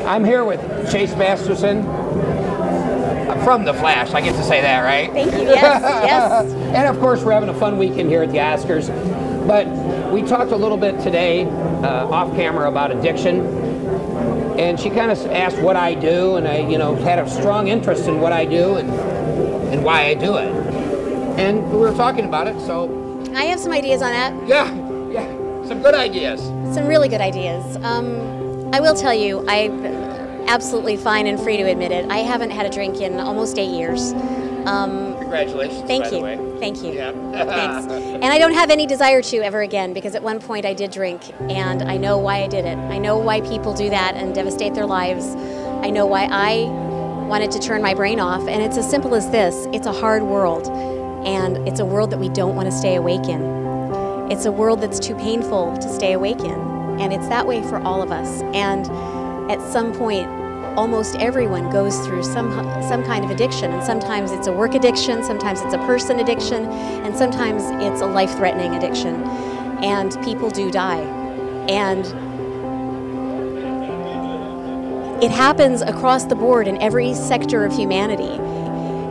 I'm here with Chase Masterson from The Flash. I get to say that, right? Thank you, yes, yes. And of course, we're having a fun weekend here at the Oscars. But we talked a little bit today, off camera, about addiction. And she kind of asked what I do, and I, had a strong interest in what I do and why I do it. And we were talking about it, so... I have some ideas on that. Yeah, some good ideas. Some really good ideas. I will tell you, I'm absolutely fine and free to admit it. I haven't had a drink in almost 8 years. Congratulations, thank by you. the way. Thank you. Yeah. Thanks. And I don't have any desire to ever again, because at one point I did drink, and I know why I did it. I know why people do that and devastate their lives. I know why I wanted to turn my brain off, and it's as simple as this. It's a hard world, and it's a world that we don't want to stay awake in. It's a world that's too painful to stay awake in, and it's that way for all of us. And at some point, almost everyone goes through some kind of addiction, and sometimes it's a work addiction, sometimes it's a person addiction, and sometimes it's a life-threatening addiction. And people do die. And it happens across the board in every sector of humanity.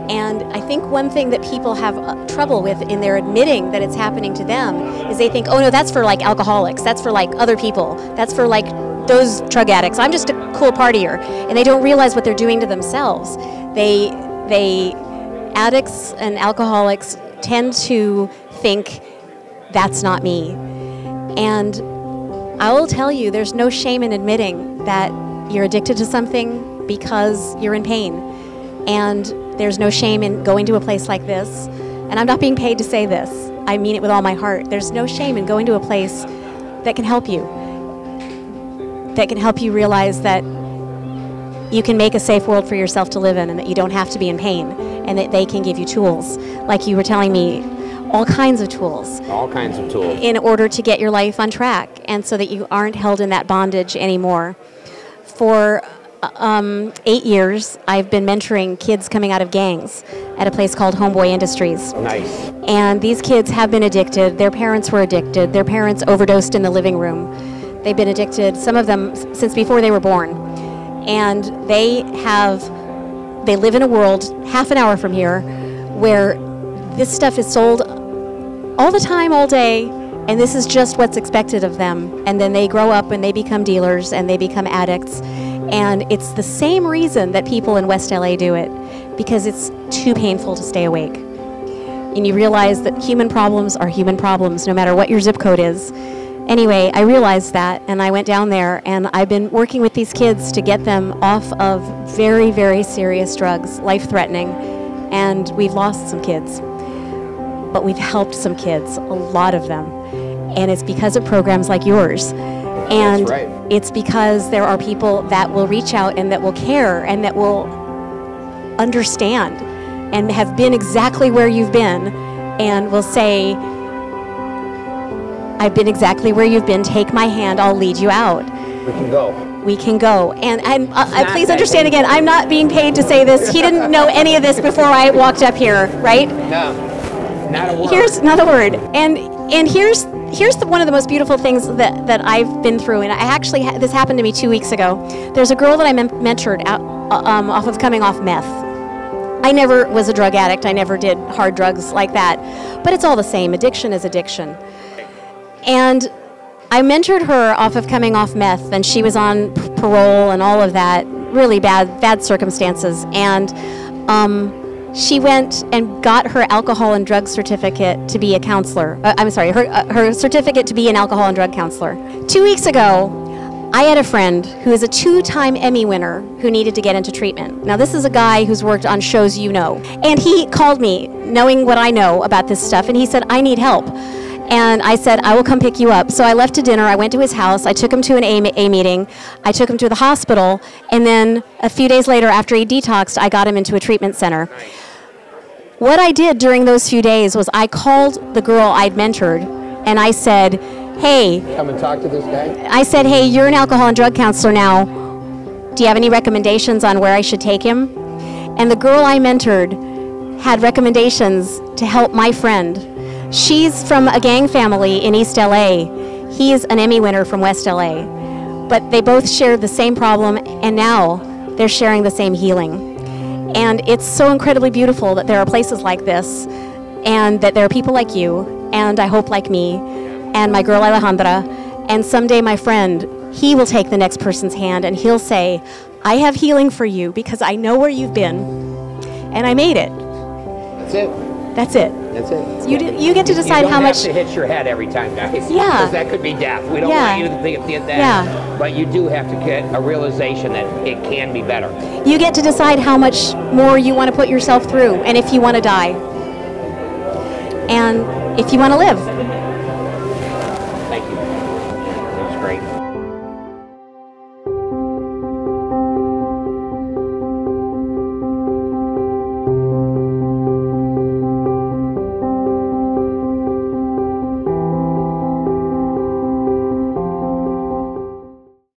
And I think one thing that people have trouble with in their admitting that it's happening to them is they think, oh no, that's for like alcoholics, that's for like other people, that's for like those drug addicts, I'm just a cool partier. And they don't realize what they're doing to themselves. Addicts and alcoholics tend to think, that's not me. And I will tell you, there's no shame in admitting that you're addicted to something because you're in pain. And there's no shame in going to a place like this. And I'm not being paid to say this. I mean it with all my heart. There's no shame in going to a place that can help you. That can help you realize that you can make a safe world for yourself to live in, and that you don't have to be in pain, and that they can give you tools. Like you were telling me, all kinds of tools. All kinds of tools. In order to get your life on track, and so that you aren't held in that bondage anymore. For 8 years, I've been mentoring kids coming out of gangs at a place called Homeboy Industries. Nice. And these kids have been addicted. Their parents were addicted. Their parents overdosed in the living room. They've been addicted, some of them, since before they were born. And they live in a world half an hour from here where this stuff is sold all the time, all day, and this is just what's expected of them. And then they grow up and they become dealers and they become addicts. And it's the same reason that people in West LA do it, because it's too painful to stay awake. And you realize that human problems are human problems, no matter what your zip code is. Anyway, I realized that, and I went down there, and I've been working with these kids to get them off of very, very serious drugs, life-threatening, and we've lost some kids. But we've helped some kids, a lot of them, and it's because of programs like yours. And that's right. It's because there are people that will reach out and that will care and that will understand and have been exactly where you've been and will say, I've been exactly where you've been, take my hand, I'll lead you out. We can go. We can go. And please understand again, I'm not being paid to say this. He didn't know any of this before I walked up here, right? No, not a word. Here's not a word. And here's one of the most beautiful things that I've been through. And I actually, this happened to me 2 weeks ago. There's a girl that I mentored off of coming off meth. I never was a drug addict. I never did hard drugs like that. But it's all the same. Addiction is addiction. And I mentored her off of coming off meth, and she was on parole and all of that, really bad circumstances. And she went and got her alcohol and drug certificate to be a counselor. Her certificate to be an alcohol and drug counselor. 2 weeks ago, I had a friend who is a 2-time Emmy winner who needed to get into treatment. Now, this is a guy who's worked on shows you know. And he called me, knowing what I know about this stuff, and he said, I need help. And I said, I will come pick you up. So I left to dinner, I went to his house, I took him to an A meeting, I took him to the hospital, and then a few days later, after he detoxed, I got him into a treatment center. What I did during those few days was I called the girl I'd mentored, and I said, hey. Come and talk to this guy? I said, hey, you're an alcohol and drug counselor now. Do you have any recommendations on where I should take him? And the girl I mentored had recommendations to help my friend. She's from a gang family in East LA. He is an Emmy winner from West LA. but they both shared the same problem, and now they're sharing the same healing. And it's so incredibly beautiful that there are places like this, and that there are people like you, and I hope like me, and my girl Alejandra, and someday my friend, he will take the next person's hand and he'll say, I have healing for you because I know where you've been, and I made it. That's it. That's it. That's it. You get to decide how much. You don't have to hit your head every time, guys. Yeah. Because that could be death. We don't want you to think that. Yeah. But you do have to get a realization that it can be better. You get to decide how much more you want to put yourself through, and if you want to die, and if you want to live.